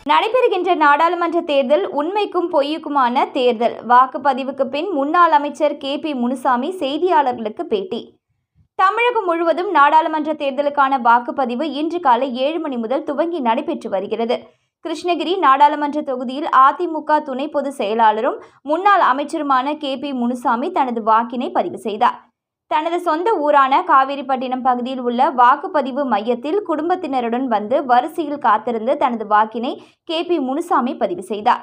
நடைபெறுகின்ற நாடாளுமன்ற தேர்தல் உண்மைக்கும் பொய்யுக்குமான தேர்தல். வாக்குப்பதிவுக்கு பின் முன்னாள் அமைச்சர் KP முனுசாமி செய்தியாளர்களுக்கு பேட்டி. தமிழகம் முழுவதும் நாடாளுமன்ற தேர்தலுக்கான வாக்குப்பதிவு இன்று காலை 7 மணி முதல் துவங்கி நடைபெற்று வருகிறது. கிருஷ்ணகிரி நாடாளுமன்ற தொகுதியில் அதிமுக துணை பொதுச் செயலாளரும் முன்னாள் அமைச்சருமான KP முனுசாமி தனது வாக்கினை பதிவு செய்தார். தனது சொந்த ஊரான காவேரிப்பட்டினம் பகுதியில் உள்ள வாக்குப்பதிவு மையத்தில் குடும்பத்தினருடன் வந்து வரிசையில் காத்திருந்து தனது வாக்கினை KP முனுசாமி பதிவு செய்தார்.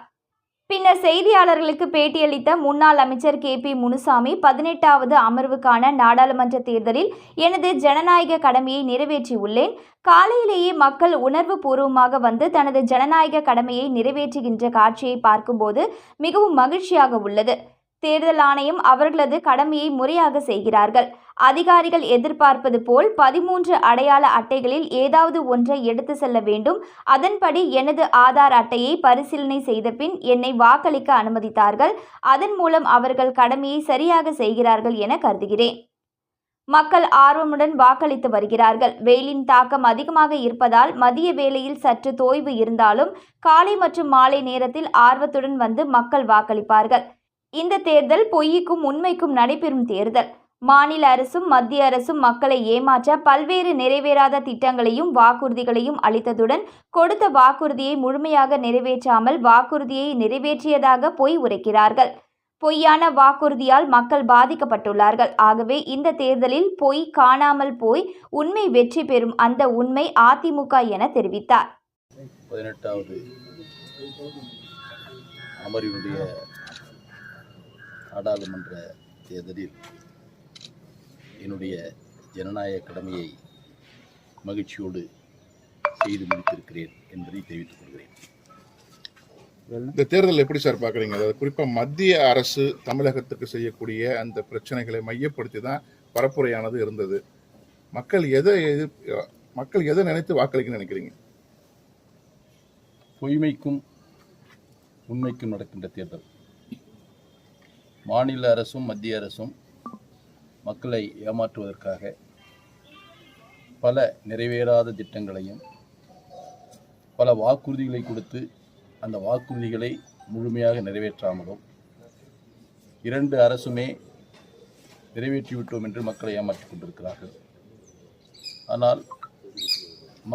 பின்னர் செய்தியாளர்களுக்கு பேட்டியளித்த முன்னாள் அமைச்சர் KP முனுசாமி 18வது அமர்வுக்கான நாடாளுமன்ற தேர்தலில் எனது ஜனநாயக கடமையை நிறைவேற்றியுள்ளேன். காலையிலேயே மக்கள் உணர்வு பூர்வமாக வந்து தனது ஜனநாயக கடமையை நிறைவேற்றுகின்ற காட்சியை பார்க்கும்போது மிகவும் மகிழ்ச்சியாக உள்ளது. தேர்தல் ஆணையம் அவர்களது கடமையை முறையாக செய்கிறார்கள். அதிகாரிகள் எதிர்பார்ப்பது போல் 13 அடையாள அட்டைகளில் ஏதாவது ஒன்றை எடுத்து செல்ல வேண்டும். அதன்படி எனது ஆதார் அட்டையை பரிசீலனை செய்த பின் என்னை வாக்களிக்க அனுமதித்தார்கள். அதன் மூலம் அவர்கள் கடமையை சரியாக செய்கிறார்கள் என கருதுகிறேன். மக்கள் ஆர்வமுடன் வாக்களித்து வருகிறார்கள். வெயிலின் தாக்கம் அதிகமாக இருப்பதால் மதிய வேளையில் சற்று தோய்வு இருந்தாலும் காலை மற்றும் மாலை நேரத்தில் ஆர்வத்துடன் வந்து மக்கள் வாக்களிப்பார்கள். இந்த தேர்தல் பொய்க்கும் உண்மைக்கும் நடைபெறும் தேர்தல். மாநில அரசும் மத்திய அரசும் மக்களை ஏமாற்ற பல்வேறு நிறைவேறாத திட்டங்களையும் வாக்குறுதிகளையும் அளித்ததுடன் கொடுத்த வாக்குறுதியை முழுமையாக நிறைவேற்றாமல் வாக்குறுதியை நிறைவேற்றியதாக பொய் உரைக்கிறார்கள். பொய்யான வாக்குறுதியால் மக்கள் பாதிக்கப்பட்டுள்ளார்கள். ஆகவே இந்த தேர்தலில் பொய் காணாமல் போய் உண்மை வெற்றி பெறும். அந்த உண்மை அதிமுக என தெரிவித்தார். 18வது அமர்வினுடைய நாடாளுமன்ற தேர்தலில் என்னுடைய ஜனநாயக கடமையை மகிழ்ச்சியோடு செய்து முடித்திருக்கிறேன் என்பதை தெரிவித்துக் கொள்கிறேன். இந்த தேர்தல் எப்படி சார் பார்க்குறீங்க? அதாவது குறிப்பாக மத்திய அரசு தமிழகத்துக்கு செய்யக்கூடிய அந்த பிரச்சனைகளை மையப்படுத்தி தான் பரப்புரையானது இருந்தது. மக்கள் எதை நினைத்து வாக்களிக்கணும்னு நினைக்கிறீங்க? பொய்மைக்கும் உண்மைக்கும் நடக்கின்ற தேர்தல். மாநில அரசும் மத்திய அரசும் மக்களை ஏமாற்றுவதற்காக பல நிறைவேறாத திட்டங்களையும் பல வாக்குறுதிகளை கொடுத்து அந்த வாக்குறுதிகளை முழுமையாக நிறைவேற்றாமலும் 2 அரசுமே நிறைவேற்றிவிட்டோம் என்று மக்களை ஏமாற்றிக் கொண்டிருக்கிறார்கள். ஆனால்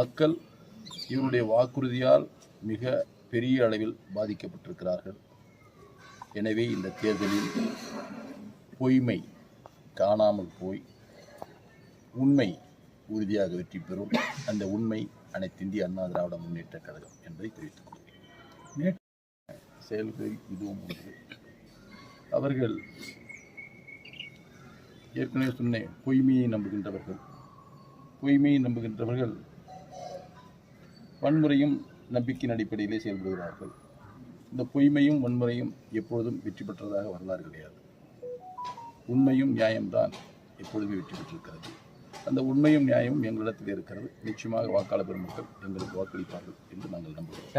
மக்கள் இவருடைய வாக்குறுதியால் மிக பெரிய அளவில் பாதிக்கப்பட்டிருக்கிறார்கள். எனவே இந்த தேர்தலில் பொய்மை காணாமல் போய் உண்மை உறுதியாக வெற்றி பெறும். அந்த உண்மை அனைத்து இந்திய அண்ணா திராவிட முன்னேற்ற கழகம் என்பதை தெரிவித்துக் கொள்கிறேன். செயல்களில் இதுவும் ஒன்று. அவர்கள் ஏற்கனவே சொன்னேன், பொய்மையை நம்புகின்றவர்கள் வன்முறையும் நம்பிக்கையின் அடிப்படையிலே செயல்படுகிறார்கள். இந்த பொய்மையும் வன்முறையும் எப்பொழுதும் வெற்றி பெற்றதாக வரலாறு கிடையாது. உண்மையும் நியாயம்தான் எப்பொழுதுமே வெற்றி பெற்றிருக்கிறது. அந்த உண்மையும் நியாயமும் எங்களிடத்தில் இருக்கிறது. நிச்சயமாக வாக்காளர் பெருமக்கள் எங்களுக்கு வாக்களிப்பார்கள் என்று நாங்கள் நம்புகிறோம்.